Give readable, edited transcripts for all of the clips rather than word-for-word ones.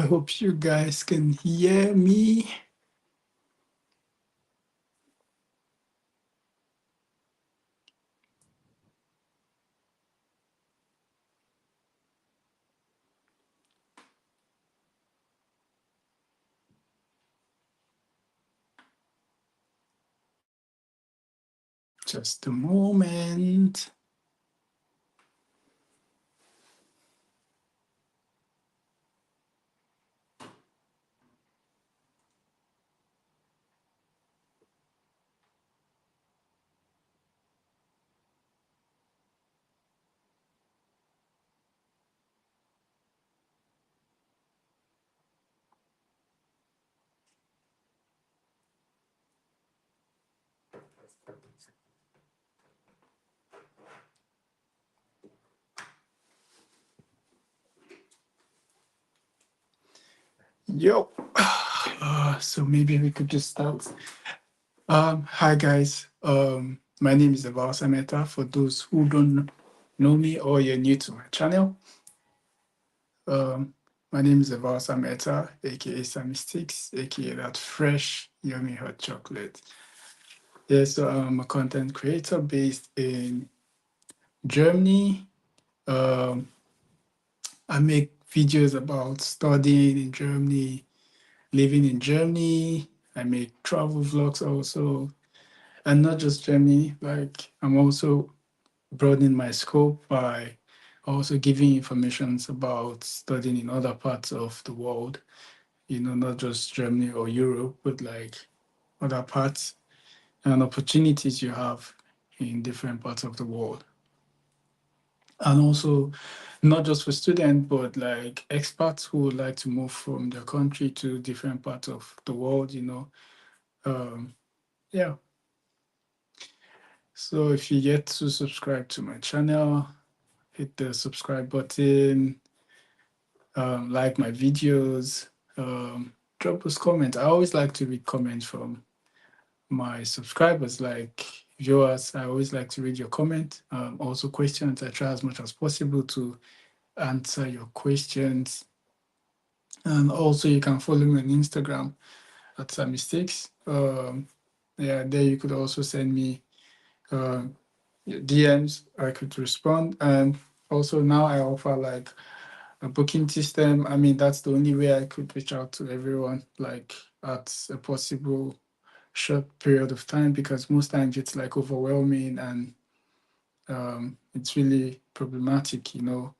hope you guys can hear me. Just a moment. Yo. So maybe we could just start. Hi guys. My name is Aval Sameta. For those who don't know me or you're new to my channel, my name is Aval Sameta, aka Sammy Sticks, aka that fresh, yummy hot chocolate. Yeah, so I'm a content creator based in Germany. Um, I make videos about studying in Germany, living in Germany. I make travel vlogs also, and not just Germany. Like I'm also broadening my scope by also giving information about studying in other parts of the world. You know, not just Germany or Europe, but like other parts and opportunities you have in different parts of the world. And also not just for students, but like expats who would like to move from their country to different parts of the world, you know. Um, yeah. So if you get to subscribe to my channel, hit the subscribe button, like my videos, drop us comment. I always like to read comments from my subscribers, like viewers. I always like to read your comment. Also questions. I try as much as possible to answer your questions. And also you can follow me on Instagram at some mistakes. Yeah, there you could also send me DMs. I could respond. And also now I offer like a booking system. I mean, that's the only way I could reach out to everyone, like at a possible short period of time, because most times it's like overwhelming and it's really problematic, you know,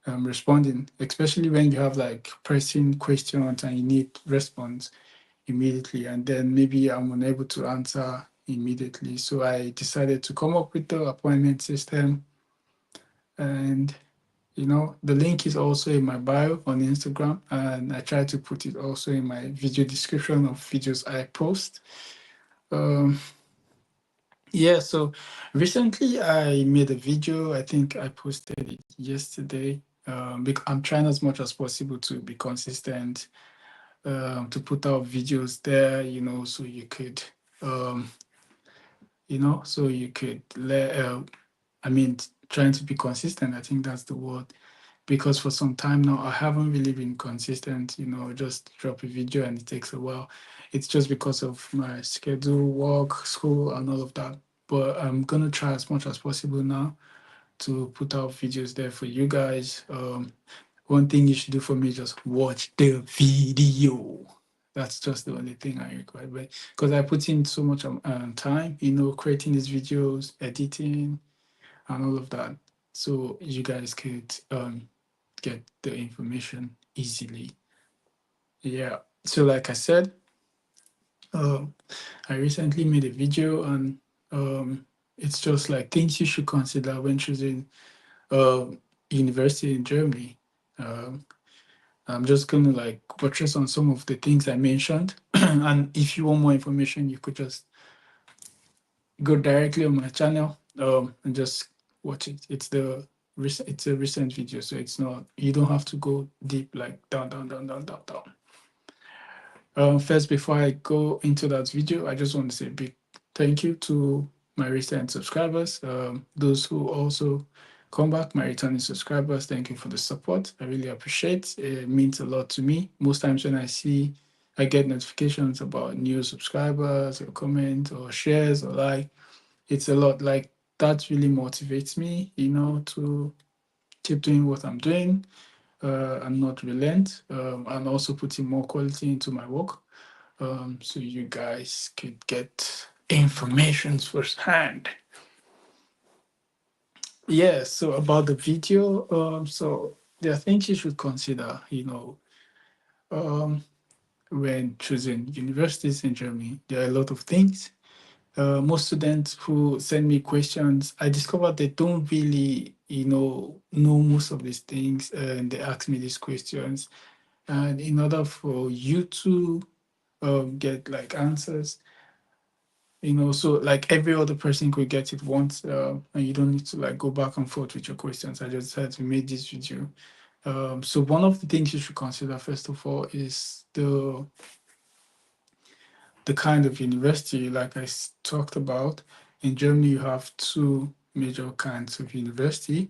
responding, especially when you have like pressing questions and you need response immediately, and then maybe I'm unable to answer immediately. So I decided to come up with the appointment system, and you know, the link is also in my bio on Instagram, and I try to put it also in my video description of videos I post. Um, yeah, so recently I made a video. I think I posted it yesterday. Because I'm trying as much as possible to be consistent, to put out videos there, you know, so you could, um, so you could let, I mean, trying to be consistent. I think that's the word, because for some time now I haven't really been consistent, you know, just drop a video and it takes a while. It's just because of my schedule, work, school, and all of that. But I'm gonna try as much as possible now to put out videos there for you guys. One thing you should do for me is just watch the video. That's just the only thing I require. But because I put in so much time, you know, creating these videos, editing, and all of that, so you guys could get the information easily. Yeah. So, like I said, um, I recently made a video, and it's just like things you should consider when choosing university in Germany. Um, I'm just gonna like buttress on some of the things I mentioned, and if you want more information, you could just go directly on my channel and just watch it. It's a recent video, so it's not, you don't have to go deep like down. First, before I go into that video, I just want to say a big thank you to my recent subscribers, those who also come back, my returning subscribers. Thank you for the support. I really appreciate it. It means a lot to me. Most times when I get notifications about new subscribers or comments or shares or like, it's a lot. Like that really motivates me, to keep doing what I'm doing and not relent, and also putting more quality into my work, so you guys could get information firsthand. Yeah, so about the video, so there are things you should consider, um, when choosing universities in Germany. There are a lot of things. Most students who send me questions, I discovered they don't really, know most of these things, and they ask me these questions. And in order for you to get like answers, so like every other person could get it once, and you don't need to like go back and forth with your questions. I just had to make this video. So one of the things you should consider first of all is the kind of university, like talked about. In Germany, you have two major kinds of university.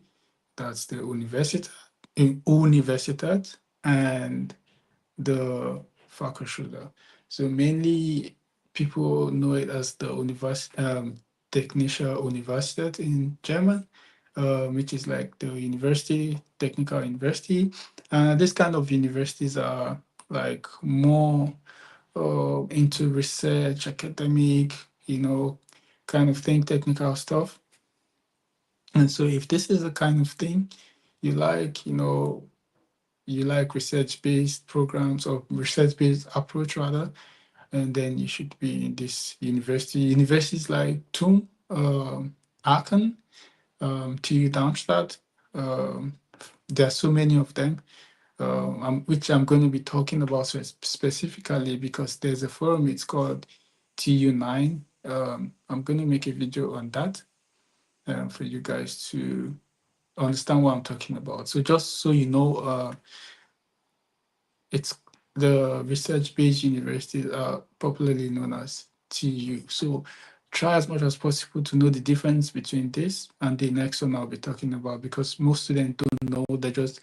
That's the Universität and the Fachhochschule. So mainly people know it as the Technische Universität in German, which is like the university, technical university. This kind of universities are like more into research, academic, kind of thing, technical stuff. And so if this is the kind of thing you like, you like research-based programs or research-based approach rather, and then you should be in this university. Universities like TUM, Aachen, TU Darmstadt. Um, there are so many of them, which I'm going to be talking about specifically because there's a forum. It's called TU9. I'm going to make a video on that for you guys to understand what I'm talking about. So just so you know, it's the research-based universities are popularly known as TU. So try as much as possible to know the difference between this and the next one I'll be talking about, because most students don't know. They just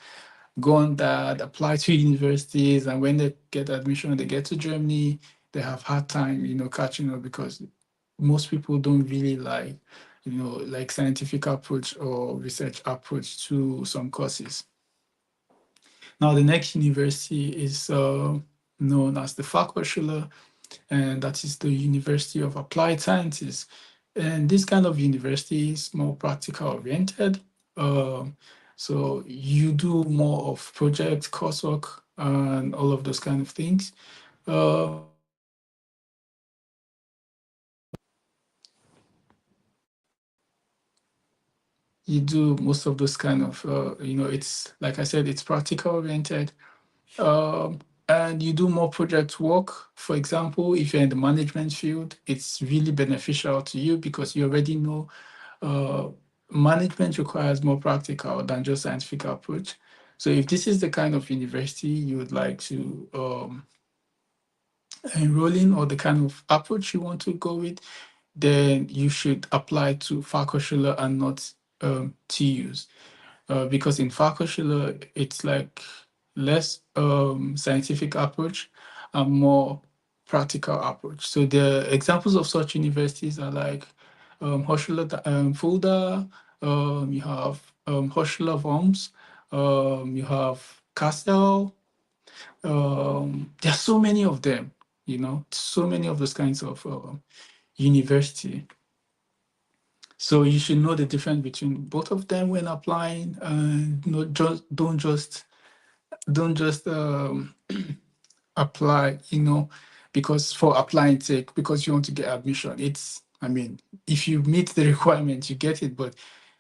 go on that, apply to universities, and when they get admission, they get to Germany, they have hard time, catching up because most people don't really like scientific approach or research approach to some courses. Now, the next university is known as the Fachhochschule, and that is the University of Applied Sciences. And this kind of university is more practical oriented. Um, so you do more of project, coursework, and all of those kind of things. You do most of those kind of, it's like I said, it's practical oriented. And you do more project work. For example, if you're in the management field, it's really beneficial to you because you already know uh, management requires more practical than just scientific approach. So if this is the kind of university you would like to enroll in, or the kind of approach you want to go with, then you should apply to Fachhochschule and not TUs. Because in Fachhochschule, it's like less scientific approach and more practical approach. So the examples of such universities are like Hochschule Fulda, you have Hochschule Worms, you have Kassel. There are so many of them, so many of those kinds of university. So you should know the difference between both of them when applying, and not just don't just apply, because for applying sake, because you want to get admission. I mean, if you meet the requirements, you get it. But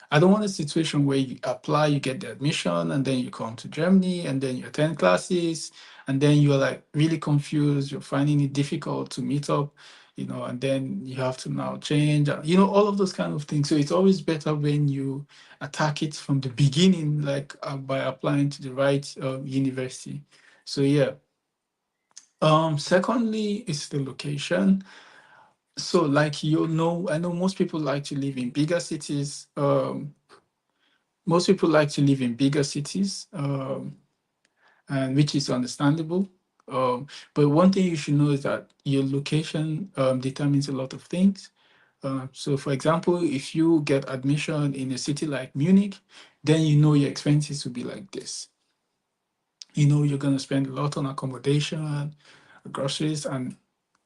I don't want a situation where you apply, you get the admission, and then you come to Germany, and then you attend classes, and then you're like really confused. You're finding it difficult to meet up, and then you have to now change, all of those kind of things. So it's always better when you attack it from the beginning, like by applying to the right university. So yeah. Secondly, is the location. So like I know most people like to live in bigger cities. most people like to live in bigger cities, and which is understandable. But one thing you should know is that your location determines a lot of things. So, for example, if you get admission in a city like Munich, then you know your expenses will be like this. You know you're going to spend a lot on accommodation, groceries, and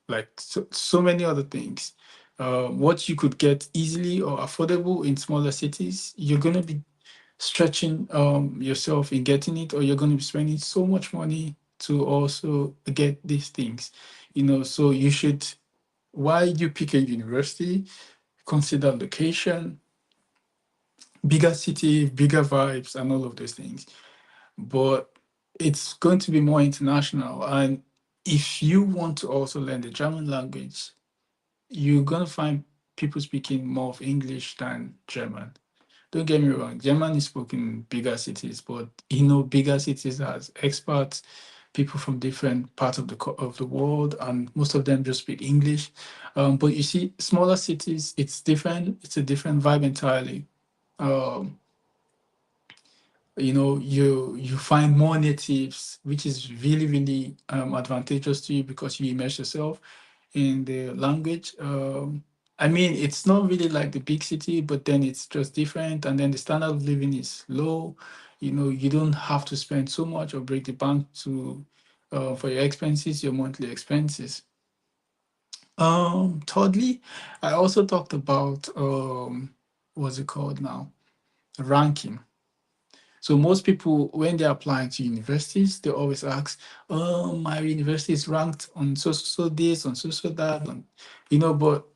like so many other things. What you could get easily or affordable in smaller cities, you're going to be stretching yourself in getting it, or you're going to be spending so much money to also get these things. So you should, while you pick a university, consider location, bigger city, bigger vibes, and all of those things. But it's going to be more international. And if you want to also learn the German language, you're going to find people speaking more of English than German. Don't get me wrong, German is spoken in bigger cities, but bigger cities has expats, people from different parts of the world, and most of them just speak English. But you see, smaller cities, it's different. It's a different vibe entirely. Um, you find more natives, which is really, really advantageous to you because you immerse yourself in the language. I mean, it's not really like the big city, but then it's just different. And then the standard of living is low. You don't have to spend so much or break the bank to for your expenses, your monthly expenses. Thirdly, I also talked about what's it called now? Ranking. So most people, when they're applying to universities, they always ask, "Oh, my university is ranked on so this, on so that," but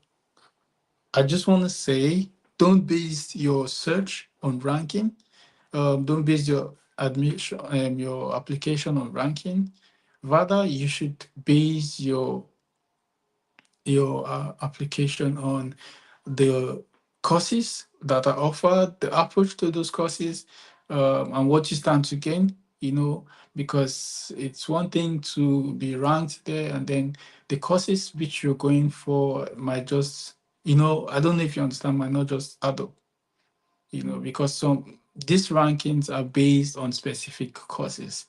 I just want to say, don't base your search on ranking. Don't base your admission, your application on ranking. Rather, you should base your application on the courses that are offered, the approach to those courses, and what you stand to gain, because it's one thing to be ranked there, and then the courses which you're going for might just, I don't know if you understand, might not just add up, because these rankings are based on specific courses,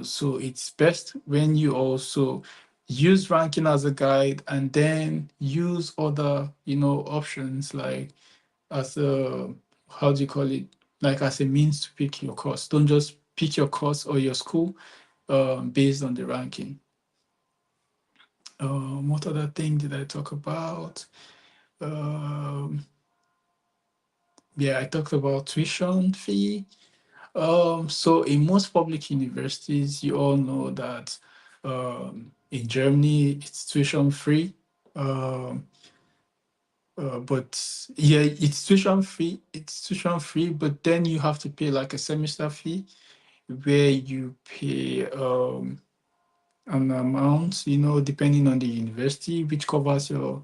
so it's best when you also use ranking as a guide and then use other options like as a, how do you call it, like as a means to pick your course. Don't just pick your course or your school based on the ranking. What other thing did I talk about? um, yeah, I talked about tuition fee. So in most public universities, you all know that in Germany it's tuition free. Um, but yeah, it's tuition free. It's tuition free, but then you have to pay like a semester fee where you pay an amount, depending on the university, which covers your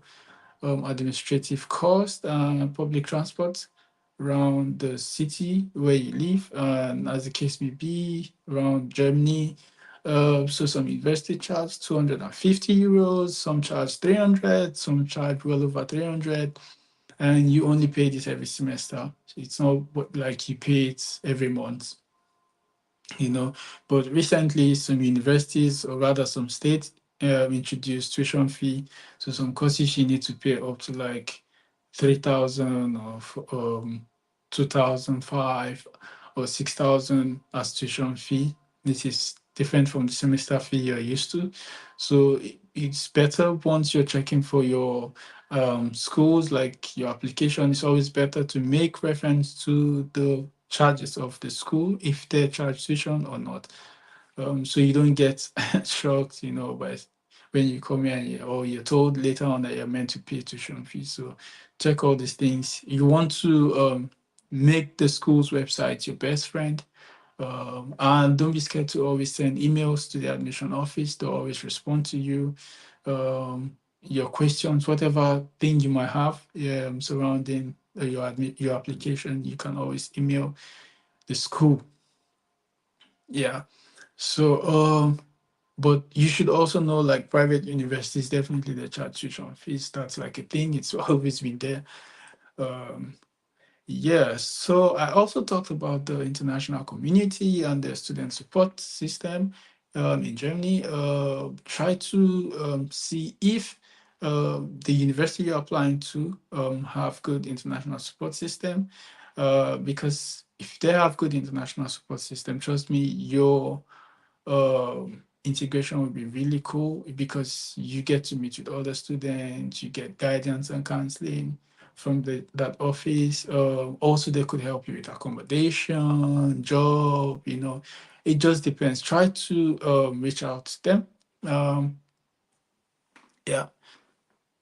administrative cost and public transport around the city where you live, and as the case may be, around Germany. So some university charge 250 euros, some charge 300, some charge well over 300, and you only pay this every semester. So it's not like you pay it every month you know. But recently, some universities, or rather some states, introduced tuition fee. So some courses you need to pay up to like 3,000 or 2,005 or 6,000 as tuition fee. This is different from the semester fee you're used to. So it's better once you're checking for your schools, like your application, it's always better to make reference to the charges of the school, if they charge tuition or not. So you don't get shocked, by when you come here and or you're told later on that you're meant to pay tuition fees. So check all these things. You want to make the school's website your best friend. And don't be scared to always send emails to the admission office. They'll always respond to you. Your questions, whatever thing you might have surrounding your application, you can always email the school. Yeah. So, but you should also know, like private universities, definitely they charge tuition fees. That's like a thing. It's always been there. Um, Yes, so I also talked about the international community and the student support system in Germany. Try to see if the university you're applying to have good international support system, because if they have good international support system, trust me, your integration would be really cool because you get to meet with other students, you get guidance and counseling from that office. Also, they could help you with accommodation, job, it just depends. Try to reach out to them. Um, yeah.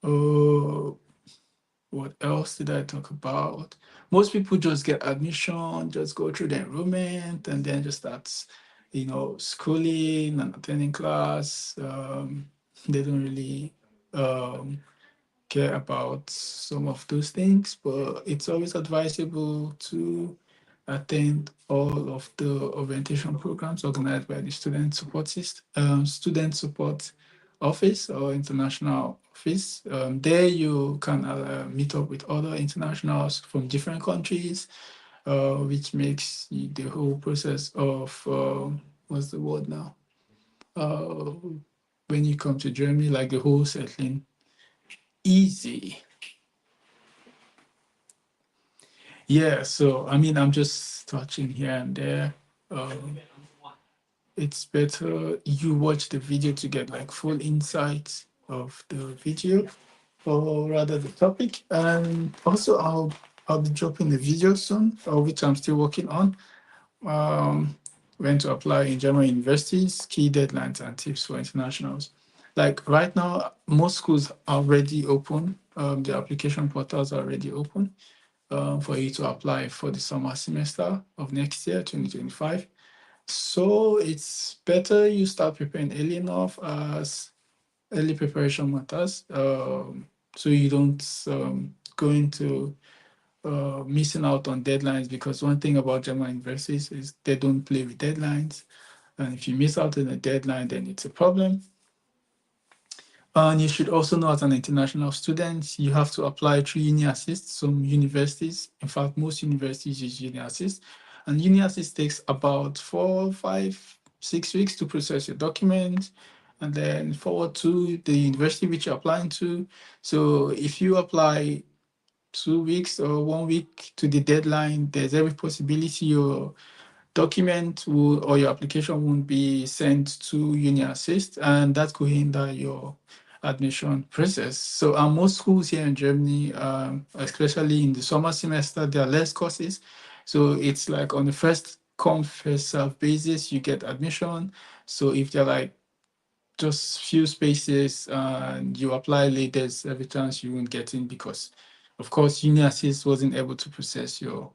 Uh, what else did I talk about? Most people just get admission, just go through the enrollment, and then just start, schooling and attending class. They don't really um, care about some of those things, but it's always advisable to attend all of the orientation programs organized by the student support office or international office. There you can meet up with other internationals from different countries, which makes the whole process of what's the word now? Uh, when you come to Germany, like the whole settling easy. Yeah, so I mean, I'm just touching here and there. Um, it's better you watch the video to get like full insight of the video, or rather the topic. And also, I'll be dropping the video soon, which I'm still working on. Um, when to apply in German universities, key deadlines and tips for internationals. Like right now, most schools are already open. The application portals are already open for you to apply for the summer semester of next year, 2025. So it's better you start preparing early enough, as early preparation matters. So you don't go into missing out on deadlines, because one thing about German universities is they don't play with deadlines. And if you miss out on a deadline, then it's a problem. And you should also know, as an international student, you have to apply through Uni Assist. Some universities, in fact, most universities use Uni Assist. And Uni Assist takes about 4, 5, 6 weeks to process your document and then forward to the university which you're applying to. So if you apply 2 weeks or 1 week to the deadline, there's every possibility your document will, or your application won't be sent to Uni Assist, and that could hinder your admission process. So, most schools here in Germany, especially in the summer semester, there are less courses. So it's like on the first come first serve basis, you get admission. So if there are like just few spaces and you apply late, there's every chance you won't get in, because, of course, Uni Assist wasn't able to process your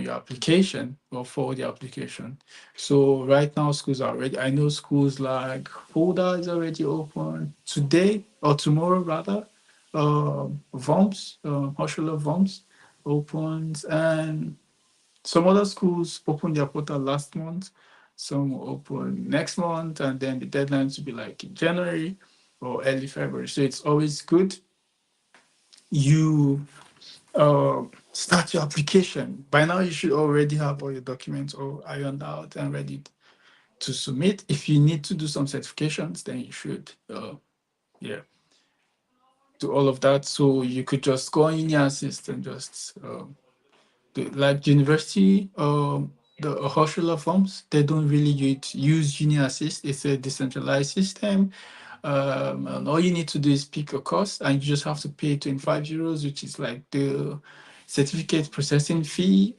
application or forward your application. So right now schools are already, I know schools like Fulda is already open today, or tomorrow rather. VOMS, Hochschule VOMS opens, and some other schools opened their portal last month. Some will open next month, and then the deadlines will be like in January or early February. So it's always good you start your application. By now, you should already have all your documents all ironed out and ready to submit. If you need to do some certifications, then you should, yeah, do all of that. So you could just go on Uni Assist and just like university, the Hochschule forms, they don't really use Uni Assist. It's a decentralized system. And all you need to do is pick a course, and you just have to pay 25 euros, which is like the certificate processing fee.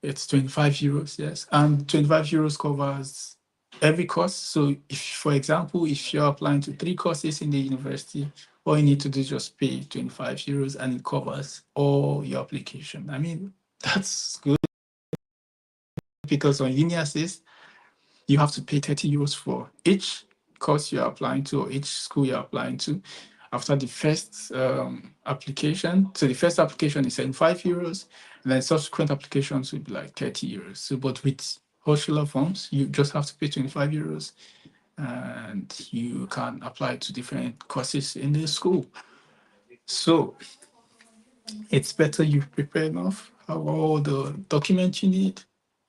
It's 25 euros, yes. And 25 euros covers every course. So if, for example, if you're applying to 3 courses in the university, all you need to do is just pay 25 euros and it covers all your application. I mean, that's good, because on Uni Assist, you have to pay 30 euros for each course you're applying to, or each school you're applying to, after the first application. So the first application is 75 euros, and then subsequent applications would be like 30 euros. So, but with Hochschule forms, you just have to pay 25 euros and you can apply to different courses in the school. So, it's better you prepare enough, have all the documents you need,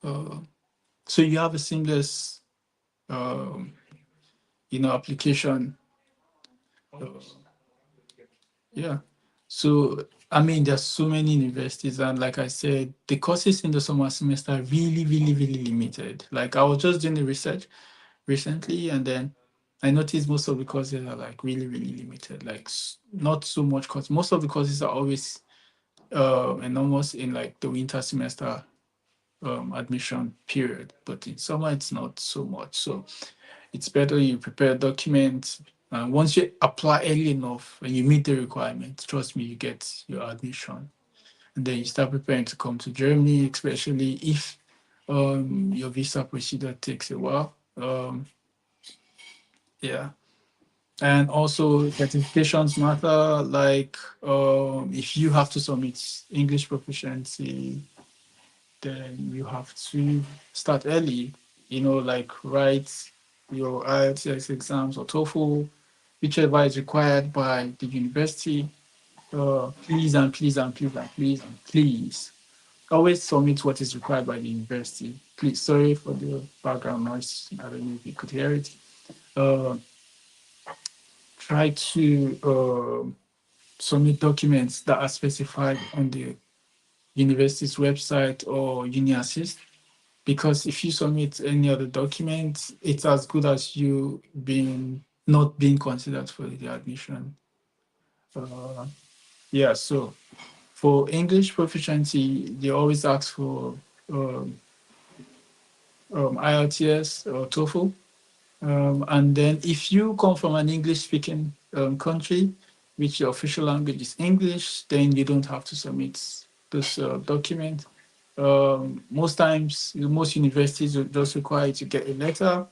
uh, so you have a seamless, um, application. Uh, yeah. So I mean, there's so many universities, and like I said, the courses in the summer semester are really, really, really limited. Like I was just doing the research recently, and then I noticed most of the courses are like really, really limited. Like not so much course. Most of the courses are always enormous in like the winter semester admission period, but in summer it's not so much. So it's better you prepare documents. Once you apply early enough and you meet the requirements, trust me, you get your admission. And then you start preparing to come to Germany, especially if your visa procedure takes a while. Yeah. And also certifications matter, like if you have to submit English proficiency, then you have to start early, like write your IELTS exams or TOEFL, whichever is required by the university. Please and please and please and please and please always submit what is required by the university. Please, sorry for the background noise. I don't know if you could hear it. Uh, Try to submit documents that are specified on the university's website or uni assist, because if you submit any other document, it's as good as you being not being considered for the admission. Uh, yeah, so for English proficiency, they always ask for um, IELTS or TOEFL. And then if you come from an English speaking country, which your official language is English, then you don't have to submit this document. Most times, most universities will just require you to get a letter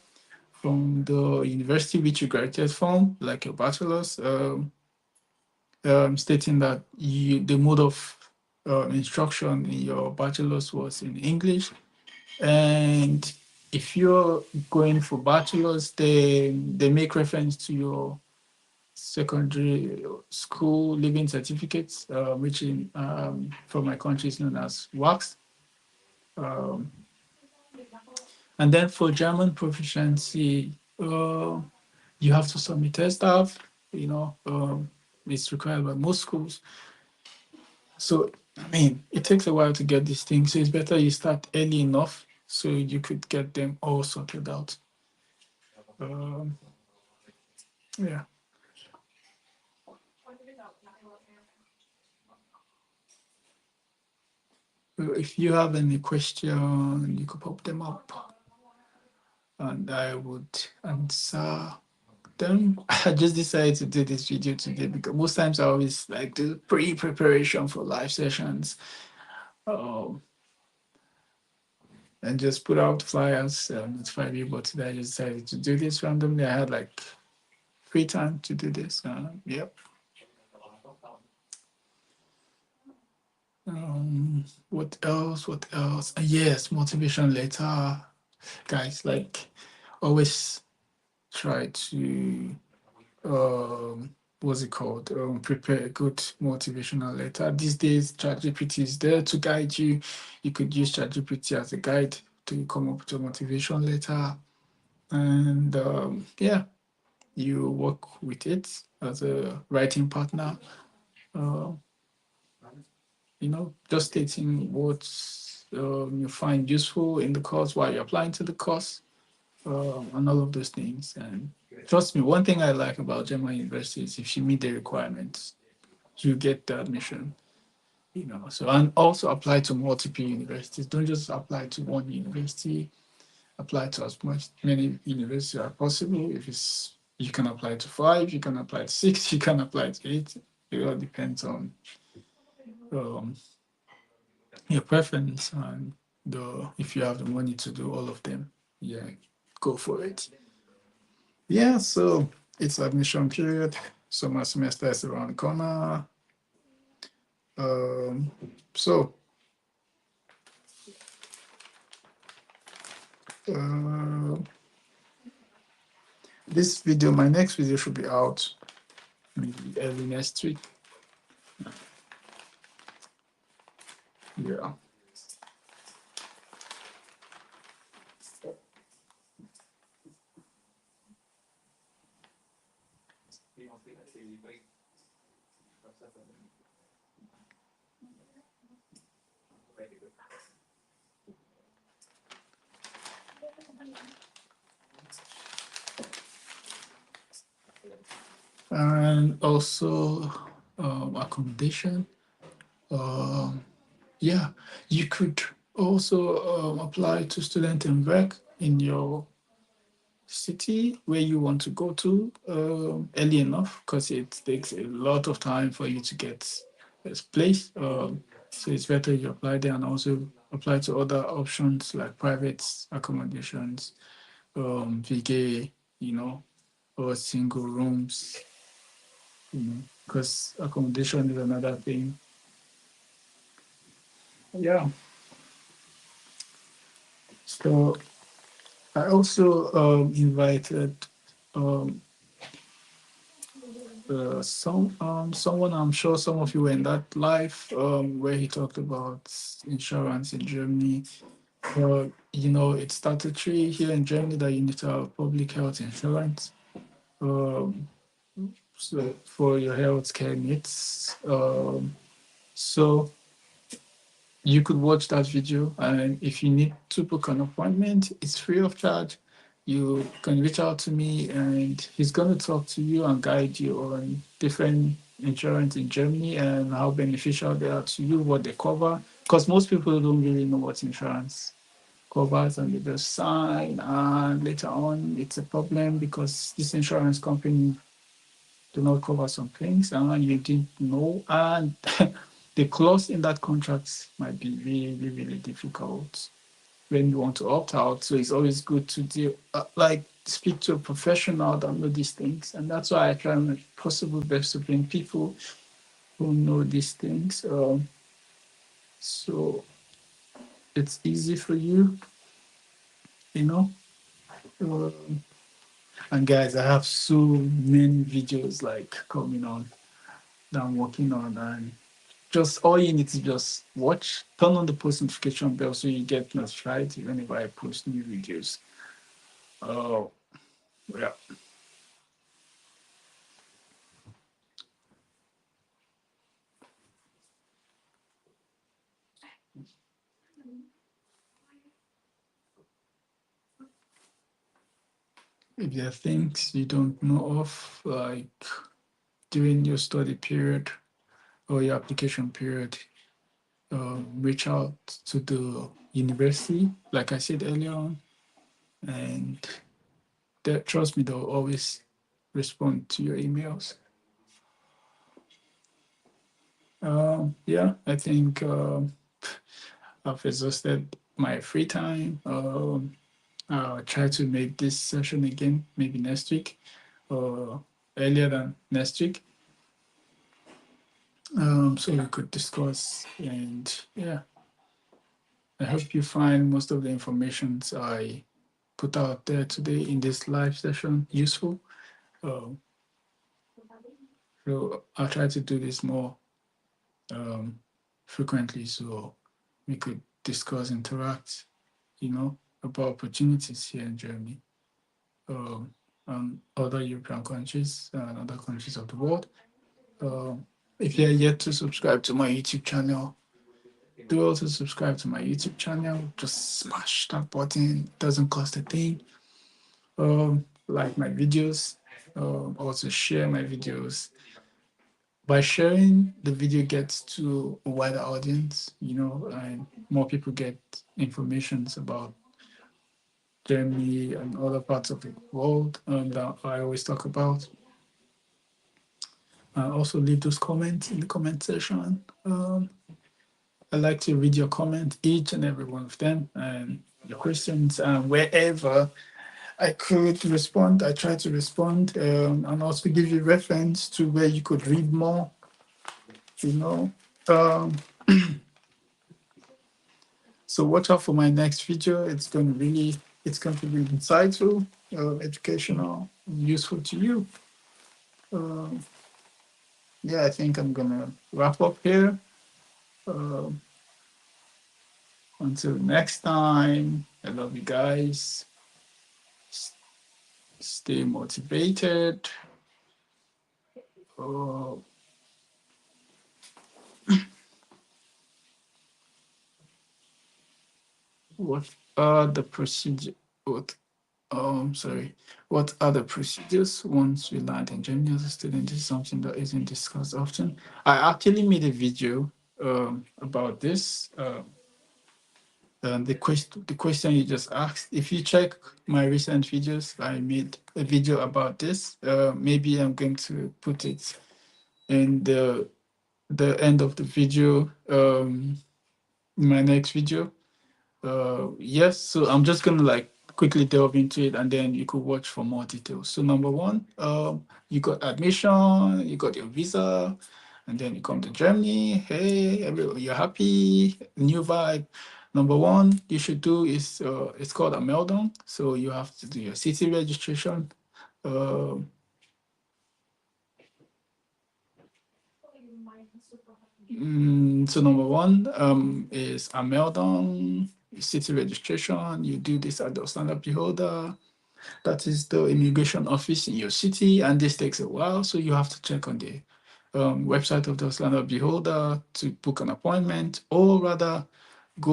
from the university which you graduated from, like your bachelor's, stating that the mode of instruction in your bachelor's was in English. And if you're going for bachelor's, they make reference to your secondary school living certificates, which in from my country is known as WAX. Um, and then for German proficiency, you have to submit test stuff. It's required by most schools. So I mean, it takes a while to get these things. So it's better you start early enough so you could get them all sorted out. Um, yeah. So if you have any question, you could pop them up and I would answer them. I just decided to do this video today because most times I always like do pre-preparation for live sessions, um, and just put out flyers, notify people. Today I just decided to do this randomly. I had like free time to do this. Yep. What else? What else? Yes, motivation letter, guys. Like always try to what's it called? Prepare a good motivational letter. These days, ChatGPT is there to guide you. You could use ChatGPT as a guide to come up with a motivation letter, and yeah, you work with it as a writing partner. Uh, just stating what you find useful in the course, why you're applying to the course, and all of those things. And trust me, one thing I like about German University is if you meet the requirements, you get the admission. So and also apply to multiple universities. Don't just apply to one university. Apply to as much many universities as possible. If it's you can apply to 5, you can apply to 6, you can apply to 8. It all depends on um, your preference and the if you have the money to do all of them. Yeah, go for it. Yeah, so it's admission period. Summer semester is around the corner. Um, so uh, this video, my next video should be out maybe early next week. Yeah. And also accommodation. Um, yeah, you could also apply to student and work in your city where you want to go to early enough because it takes a lot of time for you to get this place. So it's better you apply there and also apply to other options like private accommodations, VK, you know, or single rooms, because accommodation is another thing. Yeah. So I also invited um, someone. I'm sure some of you were in that live where he talked about insurance in Germany. It's statutory here in Germany that you need to have public health insurance. Um, so for your health care needs. So you could watch that video, and if you need to book an appointment, it's free of charge. You can reach out to me, and he's going to talk to you and guide you on different insurance in Germany and how beneficial they are to you, what they cover. Because most people don't really know what insurance covers, and they just sign, and later on it's a problem because this insurance company do not cover some things and you didn't know, and the clause in that contract might be really, really difficult when you want to opt out. So it's always good to speak to a professional that know these things, and that's why I try my possible best to bring people who know these things. So it's easy for you, you know. Um, and guys, I have so many videos like coming on that I'm working on, and just all you need to just watch, turn on the post notification bell so you get notified whenever I post new videos. Oh, yeah. If there are things you don't know of, like during your study period or your application period, reach out to the university, like I said earlier on, and trust me, they'll always respond to your emails. Yeah, I think I've exhausted my free time. I'll try to make this session again, maybe next week or earlier than next week. So we could discuss, and yeah, I hope you find most of the information I put out there today in this live session useful. Um, so I'll try to do this more um, frequently so we could discuss, interact, about opportunities here in Germany, and other European countries and other countries of the world. If you're yet to subscribe to my YouTube channel, do also subscribe to my YouTube channel. Just smash that button. It doesn't cost a thing. Like my videos. Also share my videos. By sharing, the video gets to a wider audience, and more people get information about Germany and other parts of the world that I always talk about. Also leave those comments in the comment section. I like to read your comments, each and every one of them, and your questions, and wherever I could respond, I try to respond, and also give you reference to where you could read more, you know. Um, so watch out for my next video. It's going to be insightful, educational, useful to you. Um, yeah, I think I'm gonna wrap up here. Um, Until next time, I love you guys. S- Stay motivated. Uh, what are the procedure? What sorry. What are the procedures once we land in Germany as a student? This is something that isn't discussed often. I actually made a video about this. The question you just asked. If you check my recent videos, I made a video about this. Maybe I'm going to put it in the end of the video. In my next video. Yes, so I'm just gonna like quickly delve into it and then you could watch for more details. So number one, you got admission, you got your visa, and then you come to Germany. Hey, you're happy, new vibe. Number one, you should do is it's called a meldon. So you have to do your city registration. Uh, so number one is a meldon, city registration. You do this at the standard beholder. That is the immigration office in your city, and this takes a while. So you have to check on the website of the standard beholder to book an appointment, or rather,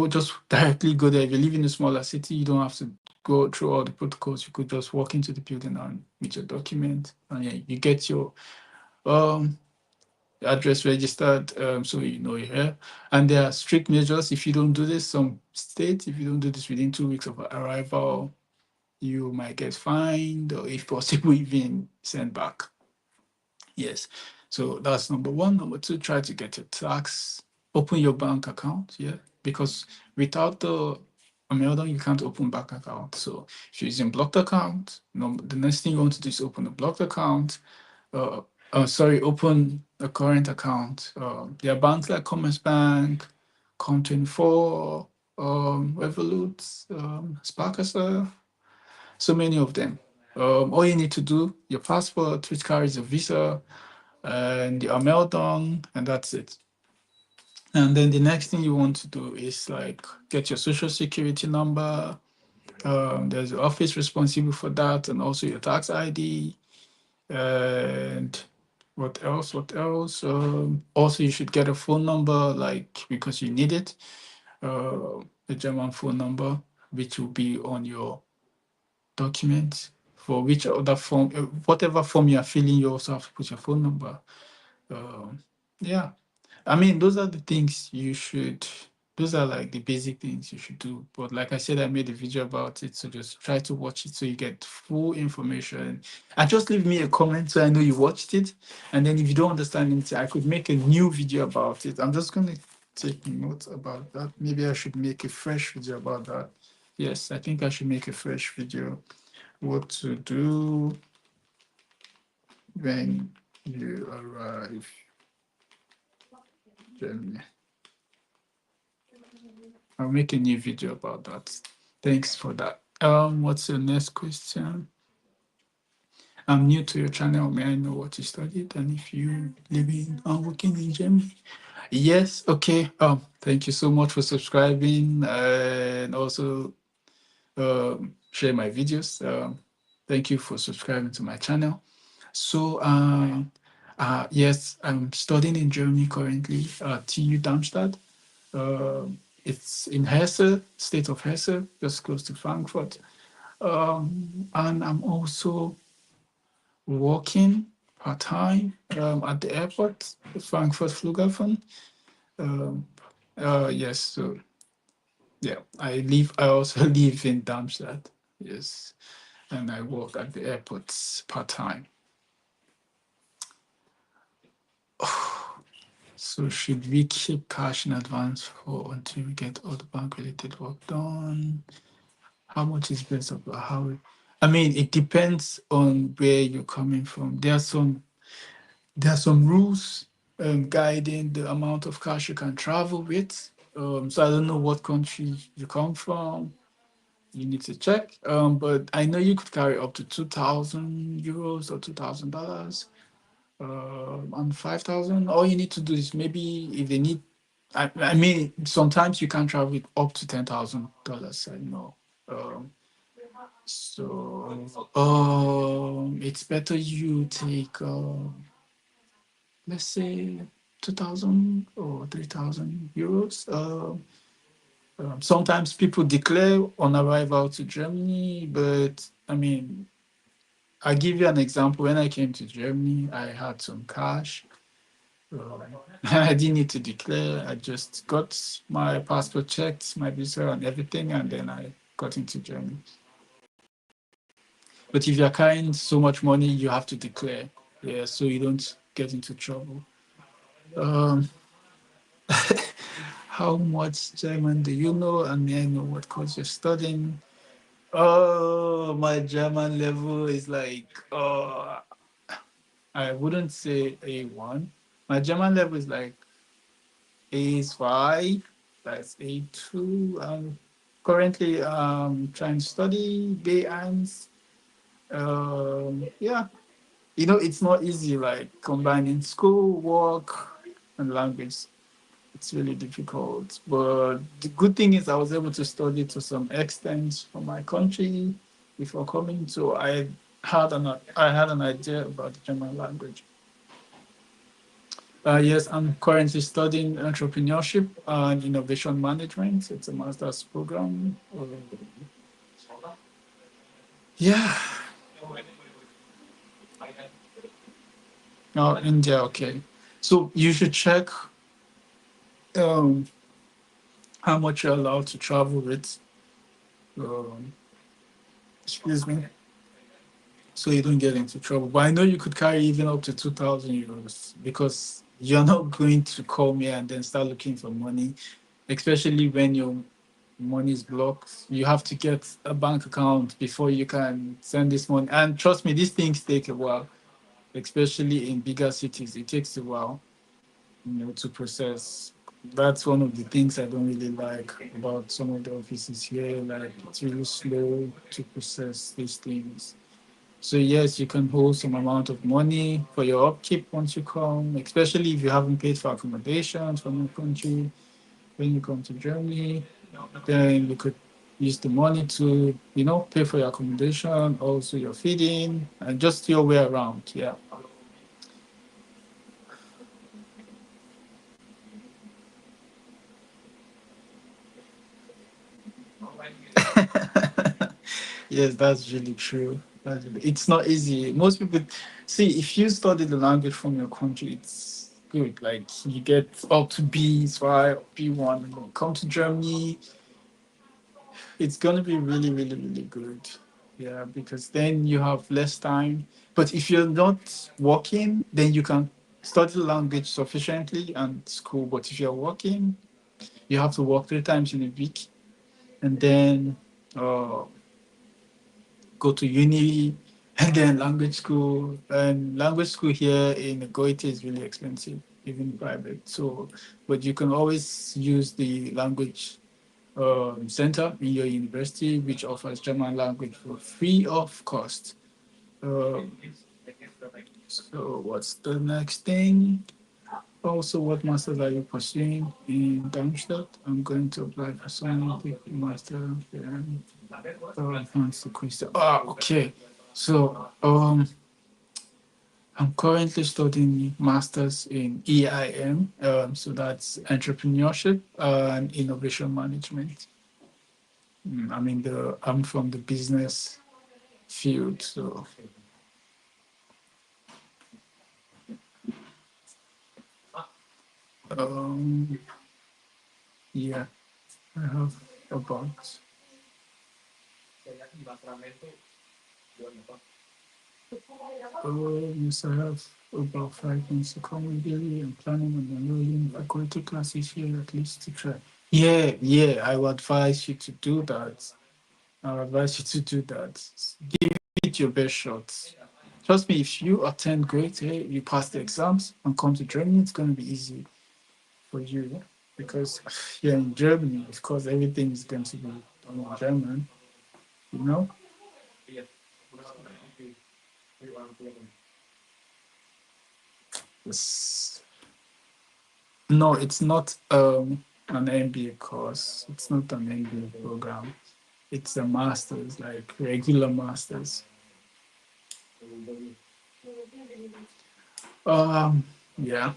just directly go there. If you live in a smaller city, you don't have to go through all the protocols. You could just walk into the building and meet your document, and yeah, you get your um, address registered, so you know you're here. And there are strict measures if you don't do this. Some states, if you don't do this within 2 weeks of arrival, you might get fined or if possible even sent back. Yes. So that's number one. Number two, try to get your tax, open your bank account. Yeah. Because without the Amelda, you can't open bank account. So if you're using blocked account, the next thing you want to do is open a blocked account. Open a current account. There are banks like Commerce Bank, Com24, Revolut, Sparkasa, so many of them. All you need to do, your passport, which carries a visa, and your Meldon, and that's it. And then the next thing you want to do is like get your social security number. There's an office responsible for that, and also your tax ID. And what else? What else? Also, you should get a phone number, like because you need it. A German phone number, which will be on your document for which other form, whatever form you are filling, you also have to put your phone number. Um, yeah, I mean, those are the things you should, those are like the basic things you should do. But like I said, I made a video about it. So just try to watch it so you get full information. And just leave me a comment so I know you watched it. And then if you don't understand anything, I could make a new video about it. I'm just going to take notes about that. Maybe I should make a fresh video about that. Yes, I think I should make a fresh video. What to do when you arrive Germany. I'll make a new video about that. Thanks for that. What's your next question? I'm new to your channel. May I know what you studied and if you living and working in Germany? Yes. Okay. Thank you so much for subscribing and also share my videos. Thank you for subscribing to my channel. So, yes, I'm studying in Germany currently at TU Darmstadt. It's in Hesse, state of Hesse, just close to Frankfurt. And I'm also working part-time at the airport, the Frankfurt Flughafen. Um, yes, so yeah, I also live in Darmstadt, yes, and I work at the airports part-time. So should we keep cash in advance for until we get all the bank-related work done? How much is best of how? I mean, it depends on where you're coming from. There are some rules guiding the amount of cash you can travel with. So I don't know what country you come from. You need to check. But I know you could carry up to 2,000 euros or $2,000 and 5,000. All you need to do is maybe if they need I mean, sometimes you can travel with up to $10,000. I know. Um, it's better you take, let's say, 2,000 or 3,000 euros. Sometimes people declare on arrival to Germany, but I mean, I give you an example. When I came to Germany, I had some cash. Um, I didn't need to declare. I just got my passport checked, my visa and everything, and then I got into Germany. But if you're carrying so much money, you have to declare. Yeah, so you don't get into trouble. Um, how much German do you know? And may I know what course you're studying? Oh, my German level is like, I wouldn't say A1. My German level is like A5, that's A2. Currently trying to study B1. Yeah, it's not easy like combining school, work, and language. It's really difficult. But the good thing is I was able to study to some extent from my country before coming. So I had an idea about the German language. Yes, I'm currently studying entrepreneurship and innovation management. It's a master's program. Yeah. Oh, India, okay. So you should check um, how much you're allowed to travel with. Um, excuse me. So you don't get into trouble. But I know you could carry even up to 2,000 euros because you're not going to call me and then start looking for money, especially when your money is blocked. You have to get a bank account before you can send this money. And trust me, these things take a while, especially in bigger cities. It takes a while, to process. That's one of the things I don't really like about some of the offices here. Like it's really slow to process these things. So yes, you can hold some amount of money for your upkeep once you come, especially if you haven't paid for accommodations from your country. When you come to Germany, then you could use the money to, pay for your accommodation, also your feeding, and just your way around. Yeah. Yes, that's really true. It's not easy. Most people see if you study the language from your country, it's good. Like you get up to B5, B1, and then come to Germany, it's gonna be really, really, really good. Yeah, because then you have less time. But if you're not working, then you can study the language sufficiently and school. But if you're working, you have to work 3 times in a week, and then uh, go to uni, and then language school. And language school here in Goethe is really expensive, even private. So, but you can always use the language center in your university, which offers German language for free of cost. Um, so, what's the next thing? Also, what masters are you pursuing in Darmstadt? I'm going to apply for some master. Answer the question. Okay. So, I'm currently studying masters in EIM. So that's entrepreneurship and innovation management. I'm from the business field, so um, yeah, I have about yes, I have about 5 months to come really. I'm planning on enrolling faculty classes here at least to try. Yeah, yeah, I would advise you to do that. I would advise you to do that. Give it your best shot. Trust me, if you attend great, hey, you pass the exams and come to Germany, it's going to be easy for you because here in Germany, of course, everything is going to be done in German, you know? Yes. No, it's not an MBA course. It's not an MBA program. It's a master's, like regular master's. Um, yeah.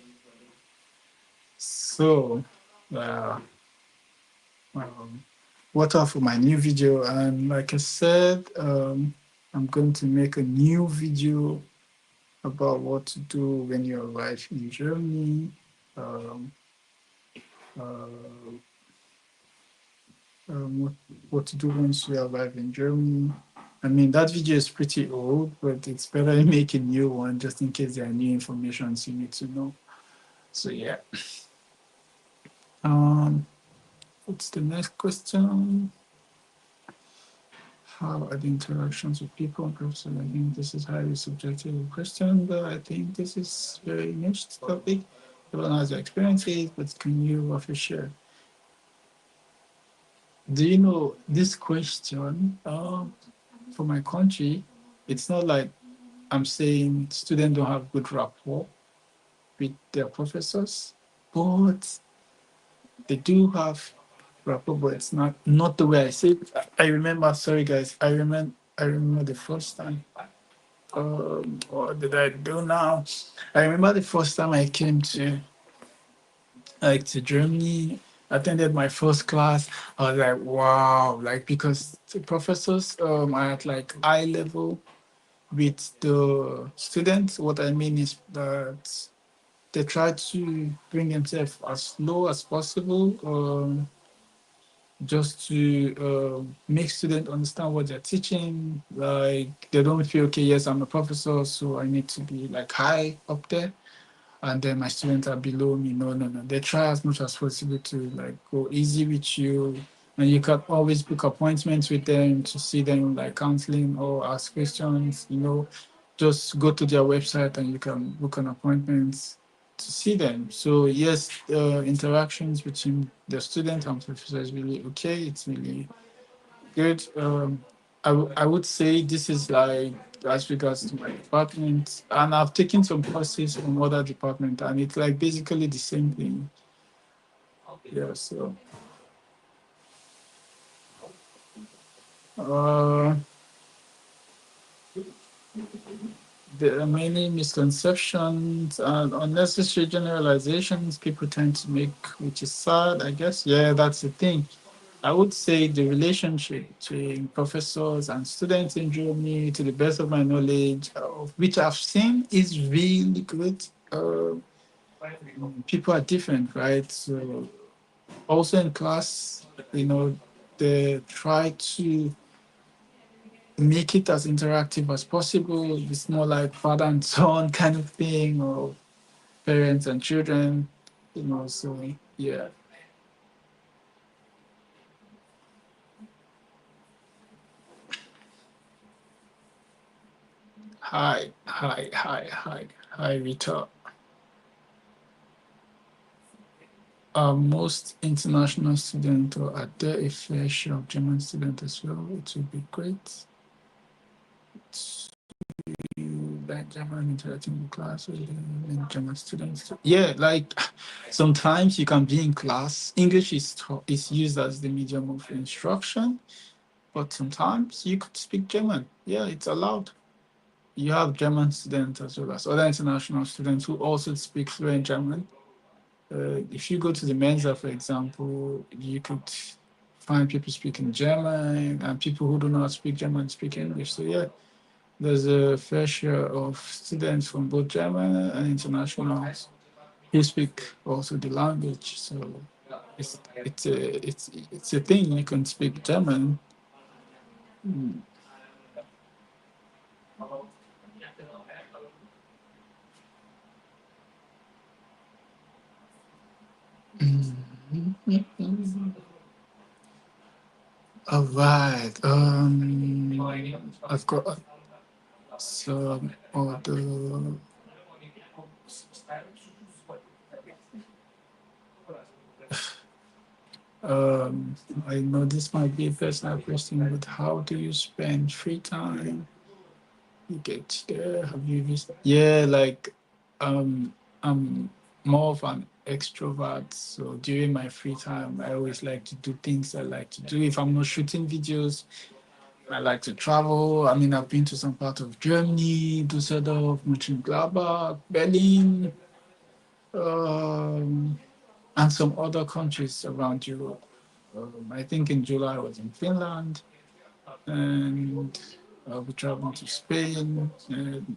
So, uh, um, what up for my new video? And like I said, I'm going to make a new video about what to do when you arrive in Germany. Um, uh, what, what to do once you arrive in Germany. I mean, that video is pretty old, but it's better to make a new one just in case there are new information you need to know. So yeah. Um, what's the next question? How are the interactions with people and professors? I think this is highly subjective question, but I think this is very niche topic. Everyone has their experiences, but can you offer share? Do you know this question? For my country, it's not like I'm saying students don't have good rapport with their professors, but they do have rapport, but it's not the way I say it. I remember, sorry guys, I remember the first time. What did I do now? I remember the first time I came to Germany, attended my first class. I was like, wow, like because the professors are at like eye level with the students. What I mean is that they try to bring themselves as low as possible, just to make students understand what they're teaching. Like they don't feel, okay, yes, I'm a professor, so I need to be like high up there and then my students are below me. No, no, no. They try as much as possible to like go easy with you. And you can always book appointments with them to see them like counseling or ask questions, just go to their website and you can book an appointment to see them. So yes, interactions between the student and professor is really okay. It's really good. I would say this is like as regards to my department, and I've taken some courses from other department, and it's like basically the same thing. Yeah. So, uh, there are many misconceptions and unnecessary generalizations people tend to make, which is sad, I guess. Yeah, that's the thing. I would say the relationship between professors and students in Germany, to the best of my knowledge, of which I've seen, is really good. People are different, right? So also in class, they try to make it as interactive as possible. It's more like father and son kind of thing, or parents and children, so yeah. Hi, Rita. Most international students, or are there a fair share of German students as well? It would be great to learn German, interacting in class with German students. Yeah, like sometimes you can be in class. English is used as the medium of instruction, but sometimes you could speak German. Yeah, it's allowed. You have German students as well as other international students who also speak fluent German. If you go to the Mensa, for example, you could find people speaking German and people who do not speak German speak English. So yeah, there's a fair share of students from both German and internationals who speak also the language. So it's a thing. You can speak German. Mm. All right. I've got some other. Um, I know this might be a personal question, but how do you spend free time? You get there. Have you visit? Yeah, like um, I'm more of an extrovert. So during my free time, I always like to do things I like to do. If I'm not shooting videos, I like to travel. I mean, I've been to some part of Germany, Düsseldorf, Mönchengladbach, Berlin, um, and some other countries around Europe. I think in July I was in Finland, and I'll be traveling to Spain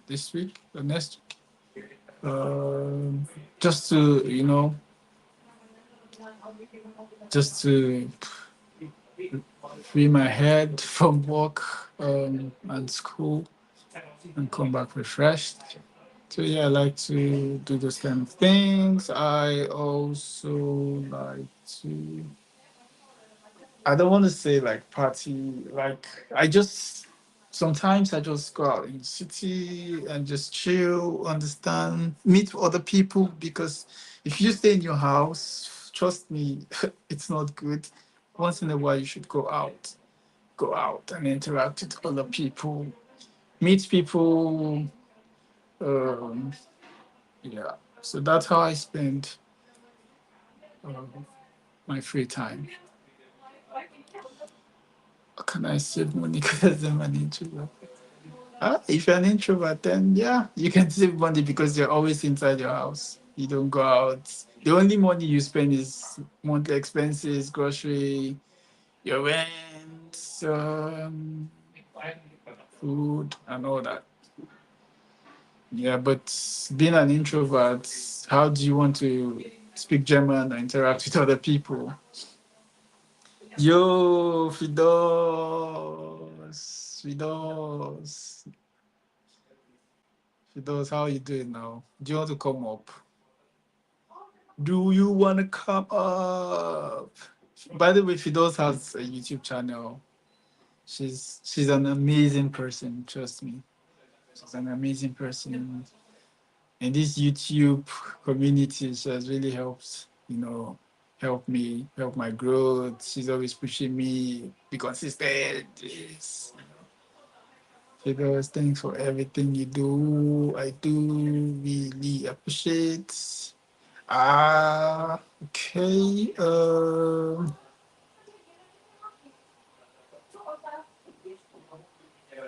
this week or next week. Just to, just to free my head from work and school and come back refreshed. So yeah, I like to do those kind of things. I also like to. I don't want to say like party. Like I just sometimes I just go out in the city and just chill, understand, meet other people. Because if you stay in your house, trust me, it's not good. Once in a while, you should go out and interact with other people, meet people. Um, yeah, so that's how I spend um, my free time. How can I save money because I'm an introvert? If you're an introvert, then yeah, you can save money because you're always inside your house. You don't go out. The only money you spend is monthly expenses, grocery, your rent, food, and all that. Yeah, but being an introvert, how do you want to speak German or interact with other people? Yo, Fidos, how are you doing now? Do you want to come up? Do you want to come up? By the way, Fidos has a YouTube channel. She's an amazing person. Trust me, she's an amazing person. And this YouTube community, she has really helped. Help me, help my growth. She's always pushing me, be consistent. Yes. Figures, thanks for everything you do. I do really appreciate. Okay.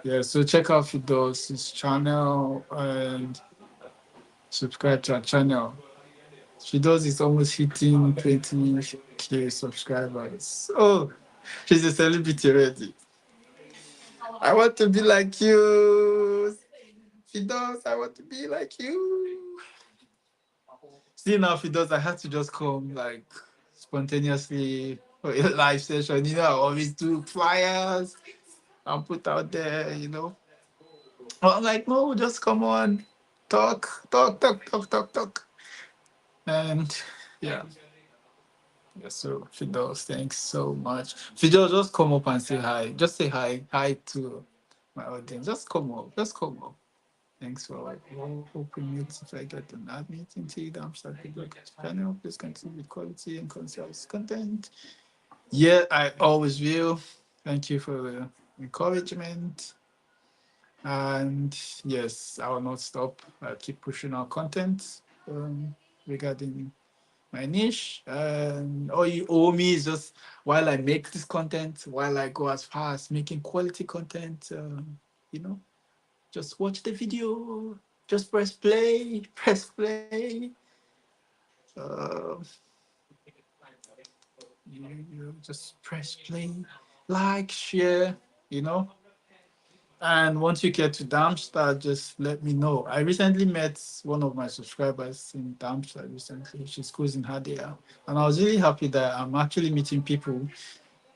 Yeah, so check out Fidos' channel and subscribe to our channel. Fidos is almost hitting 20K subscribers. Oh, she's a celebrity already. I want to be like you. Fidos, I want to be like you. See now, Fidos, I had to just come like spontaneously for a live session. I always do flyers and put out there. I'm like, no, just come on, talk, talk, talk, talk, talk, talk. And yeah, yeah. So Fidos, thanks so much. Fidos, just come up and say hi. Just say hi to my audience. Just come up, just come up. Thanks for open it. If I get an ad meeting, take down start feedback channel. Please continue with quality and concise content. Yeah, I always will. Thank you for the encouragement. And yes, I will not stop. I'll keep pushing our content regarding my niche. And all you owe me is just while I make this content, while I go as far as making quality content, you know, just watch the video, just press play, press play. Uh, you just press play, like, share, you know. And once you get to Darmstadt, just let me know. I recently met one of my subscribers in Darmstadt recently. She's cruising her there. And I was really happy that I'm actually meeting people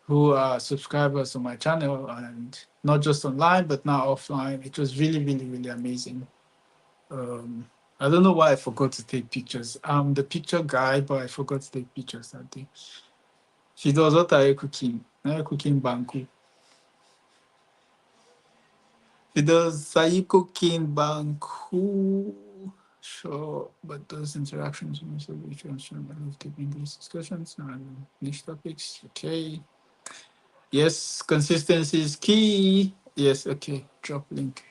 who are subscribers on my channel and not just online, but now offline. It was really, really, really amazing. Um, I don't know why I forgot to take pictures. I'm the picture guy, but I forgot to take pictures that day. She does what are you cooking? Are you cooking banku? She does are you cooking banku? Sure, but those interactions most of which concern of deep English discussions and niche topics. Okay. Yes, consistency is key. Yes, okay. Drop link.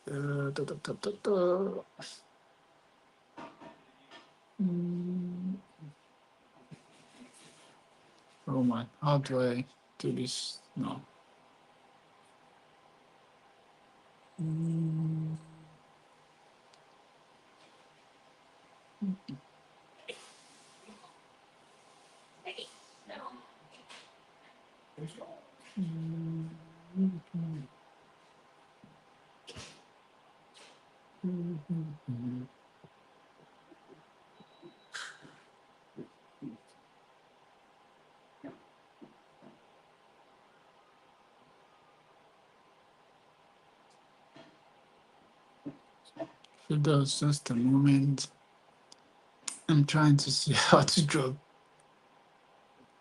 Da, da, da, da, da. Mm, oh my, how do I do this now? Mm, so that's just a moment. I'm trying to see how to drop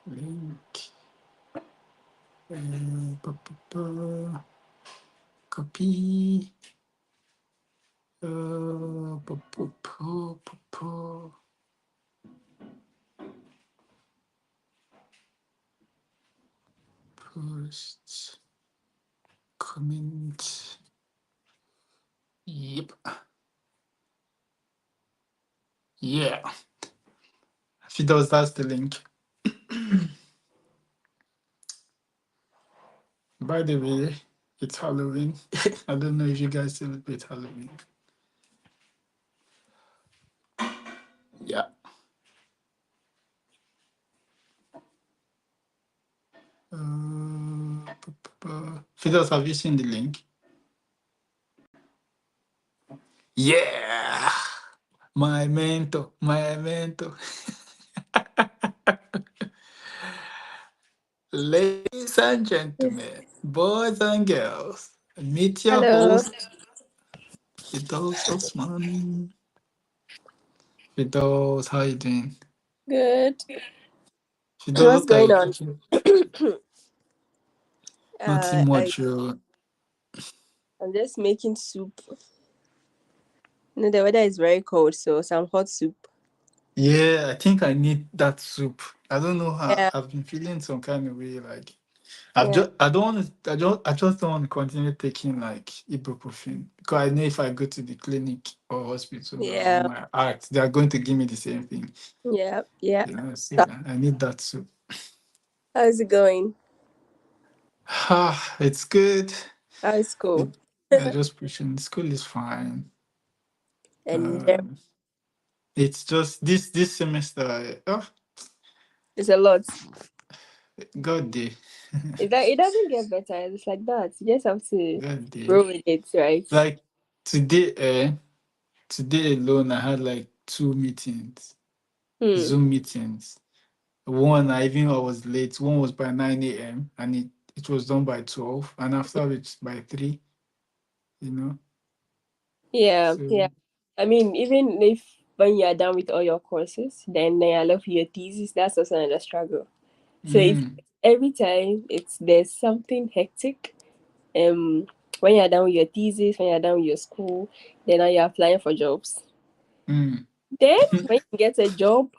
link. Copy. Post. Comment. Yep. Yeah. Fidos, that's the link. By the way, it's Halloween. I don't know if you guys celebrate Halloween. Yeah. Fidos, have you seen the link? Yeah. My mentor. My mentor. Ladies and gentlemen, boys and girls, meet your Hello. host, Fidos Osman. Fidos, how you doing? Good. Fidos, What's what are going you on? cooking? Nothing uh, I, much. I'm just making soup. The weather is very cold, so some hot soup. Yeah, I think I need that soup. I don't know how Yeah, I've been feeling some kind of way. Like yeah, I don't want to. I just don't want to continue taking like ibuprofen because I know if I go to the clinic or hospital or yeah, my heart, they are going to give me the same thing. yeah, yeah. You know, so So, I need that soup. how's it going? Ah, it's good. How's school? It, I just pushing. School is fine. And there Um, it's just this semester. Oh, is a lot. God day, It doesn't get better. It's like that. You just have to God day. roll with it, right? Like today, today alone, I had like two meetings, Hmm. Zoom meetings. One, I was late. One was by 9 a.m. and it was done by 12, and after which by 3. You know, Yeah, so yeah. I mean, even if when you're done with all your courses, then I love your thesis. That's also another struggle. So it's mm, every time it's there's something hectic. Um, when you're done with your thesis, when you're done with your school, then now you're applying for jobs. mm, Then when you get a job,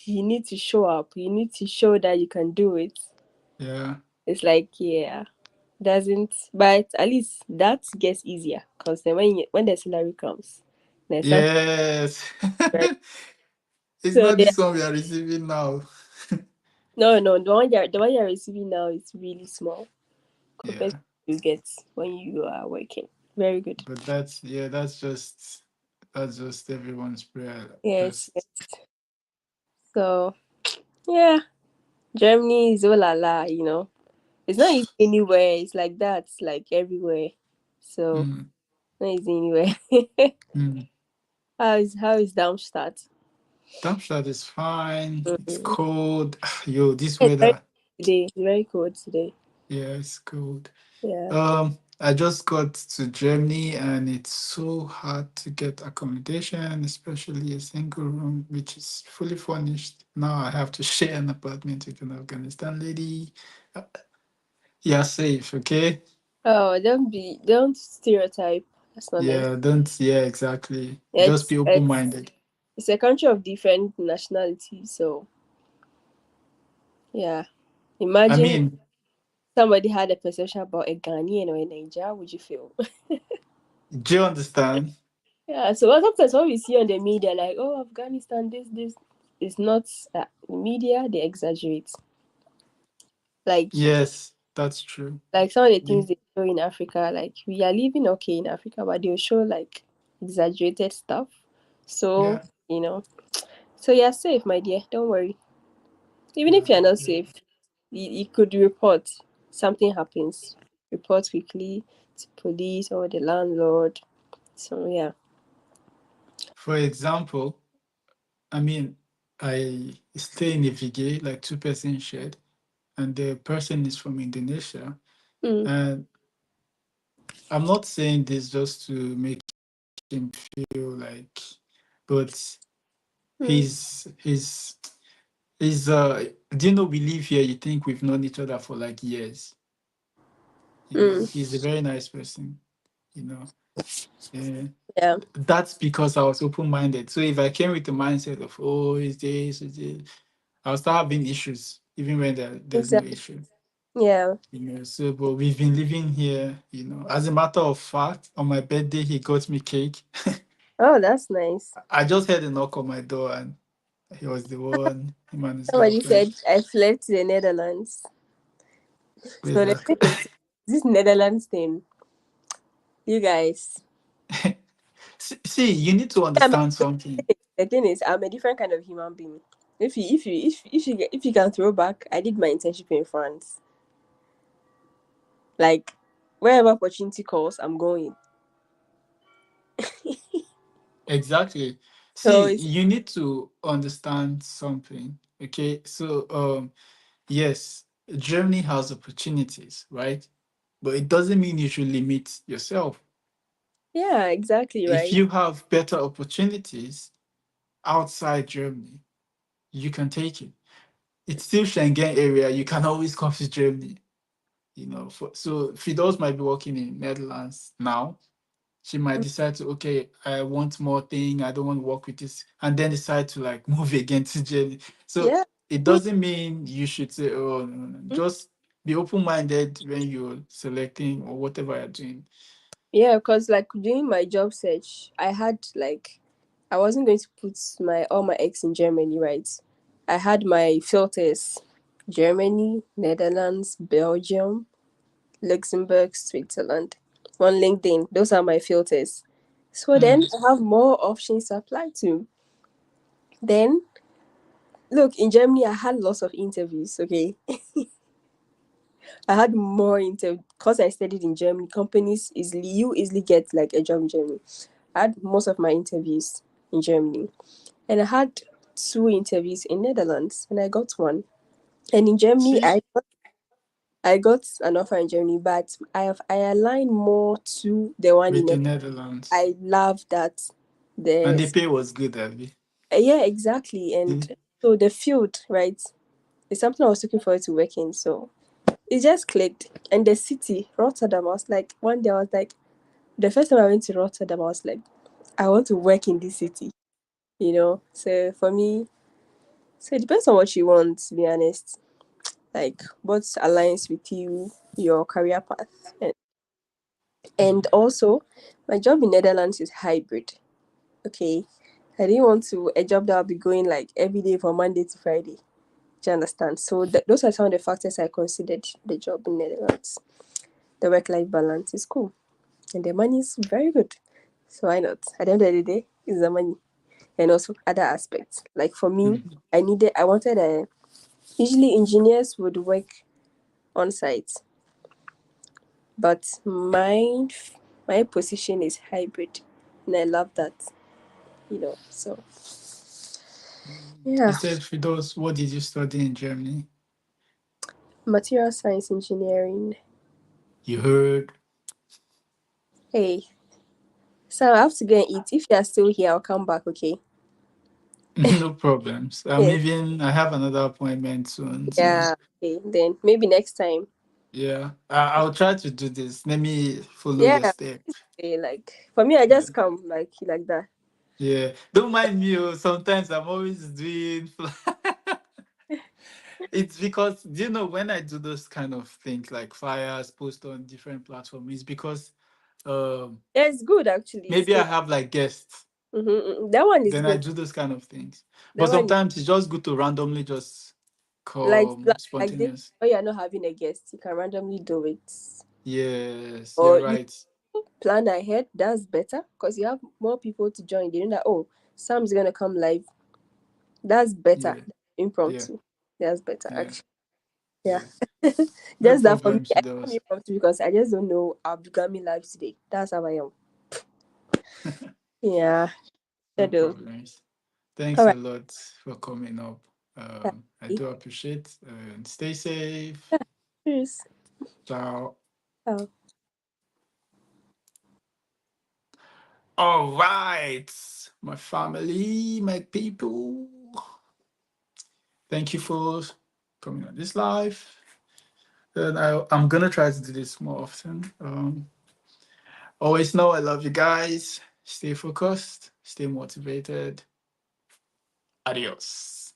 you need to show up. You need to show that you can do it. yeah, It's like yeah, doesn't but at least that gets easier because then when the salary comes, there's something yes. right. It's So not yeah, this one we are receiving now. no, the one you're receiving now is really small compared to Yeah, what you get when you are working. Very good. but that's just everyone's prayer Yes, first. yes. So yeah, Germany is oh la la, It's not easy anywhere. It's like that. It's like everywhere. So Mm, not easy anywhere. mm. how is Darmstadt? Darmstadt is fine. It's Mm. cold. Yo, this It's very weather. today. It's very cold today. Yeah, it's cold. Yeah. I just got to Germany and it's so hard to get accommodation, especially a single room, which is fully furnished. Now I have to share an apartment with an Afghanistan lady. Uh, Yeah, safe, okay? Oh, don't stereotype. That's not nice. Yeah, exactly. Just It's be it's open-minded. it's a country of different nationalities. So yeah, I imagine mean, somebody had a perception about a Ghanaian or a Niger. How would you feel? do you understand? Yeah, so sometimes what we see on the media, like, oh, Afghanistan, this is not the media, they exaggerate. Like, Yes, that's true. some of the things We, they show in Africa, like, we are living okay in Africa, but they'll show, like, exaggerated stuff. So, yeah, you know, so you're safe, my dear. Don't worry. Even if yeah, you're not yeah. safe, you could report. Something happens. Report quickly to police or the landlord. So, yeah. For example, I mean, I stay in a VG, like two-person shed, and the person is from Indonesia. Mm, And I'm not saying this just to make him feel like, but mm, he's do you know we live here? You think we've known each other for like years. mm. He's a very nice person, you know. Uh, Yeah. that's because I was open-minded. So if I came with the mindset of, oh, is this, I'll start having issues, even when there's no Exactly. issue. Yeah. So but we've been living here, As a matter of fact, on my birthday he got me cake. Oh, that's nice. I just heard a knock on my door and he was the one, him and his Somebody girlfriend. said I fled to the Netherlands. Where's So the that? thing is, this Netherlands thing, you guys. See, you need to I mean, understand something. the thing is, I'm a different kind of human being. If you can throw back, I did my internship in France. Like, wherever opportunity calls, I'm going. Exactly. So See, it's you need to understand something. Okay. So yes, Germany has opportunities, right? But it doesn't mean you should limit yourself. yeah, exactly If right. you have better opportunities outside Germany, you can take it. It's still Schengen area. You can always come to Germany. So Fidos might be working in Netherlands now. She might decide to, okay, I want more thing. I don't want to work with this, and then decide to like move again to Germany. So Yeah. it doesn't mean you should say, oh no, no. Mhm. Just be open minded when you're selecting or whatever you're doing. Yeah, because like during my job search, I wasn't going to put my all my eggs in Germany, right? I had my filters: Germany, Netherlands, Belgium, Luxembourg, Switzerland. On LinkedIn, those are my filters. So then Mm, I have more options to apply to. Then look, in Germany, I had lots of interviews. Okay, I had more interviews because I studied in Germany. Companies easily get like a job in Germany. I had most of my interviews in Germany, and I had two interviews in Netherlands, and I got one. And in Germany, see, I got an offer in Germany, but I align more to the one in with the Netherlands. Netherlands, I love that. and the There's pay was good, Abby. Yeah, exactly, and See? so the field, right, is something I was looking forward to working. So it just clicked, and the city, Rotterdam. I was like, one day I was like, the first time I went to Rotterdam, I was like, I want to work in this city. So for me, so it depends on what you want, to be honest. Like what aligns with you, your career path, and also my job in Netherlands is hybrid. Okay, I didn't want to a job that I'll be going like every day from Monday to Friday. Do you understand? So those are some of the factors I considered the job in Netherlands. The work-life balance is cool, and the money is very good. So why not? At the end of the day, it's the money, and also other aspects. Like for me, Mm. I wanted a. Usually, engineers would work on site, but my position is hybrid, and I love that. So You yeah, said Fidos, what did you study in Germany? material science engineering. You heard. Hey, so I have to go and eat. If you are still here, I'll come back. Okay. No problems. Yes. I have another appointment soon, so Yeah. Okay. Then maybe next time. yeah, I'll try to do this. Let me follow your Yeah. step. Like for me, I Yeah, just come like that. yeah. Don't mind me. Oh, sometimes I'm always doing. It's because when I do those kind of things like flyers, post on different platforms, it's because Yeah, it's good actually. It's Maybe I good. have like guests, That one is then I good. do those kind of things. But That one is sometimes it's just good to randomly just come like this. spontaneous. When you're not having a guest, you can randomly do it, Yes, you're or you right. plan ahead. That's better because you have more people to join. You know that, oh, Sam's gonna come live. That's better. Yeah, yeah, Impromptu. That's better yeah, actually. Yeah. yes. No Just that for me, problem, she I come does. impromptu because I just don't know I'll be coming live today. That's how I am. Yeah. No Schedule. problems. All Thanks a right. lot for coming up. I Bye. do appreciate and stay safe. Cheers. Ciao. Oh. All right, my family, my people. Thank you for coming on this live. And I'm gonna try to do this more often. Always know I love you guys. Stay focused, stay motivated. Adios.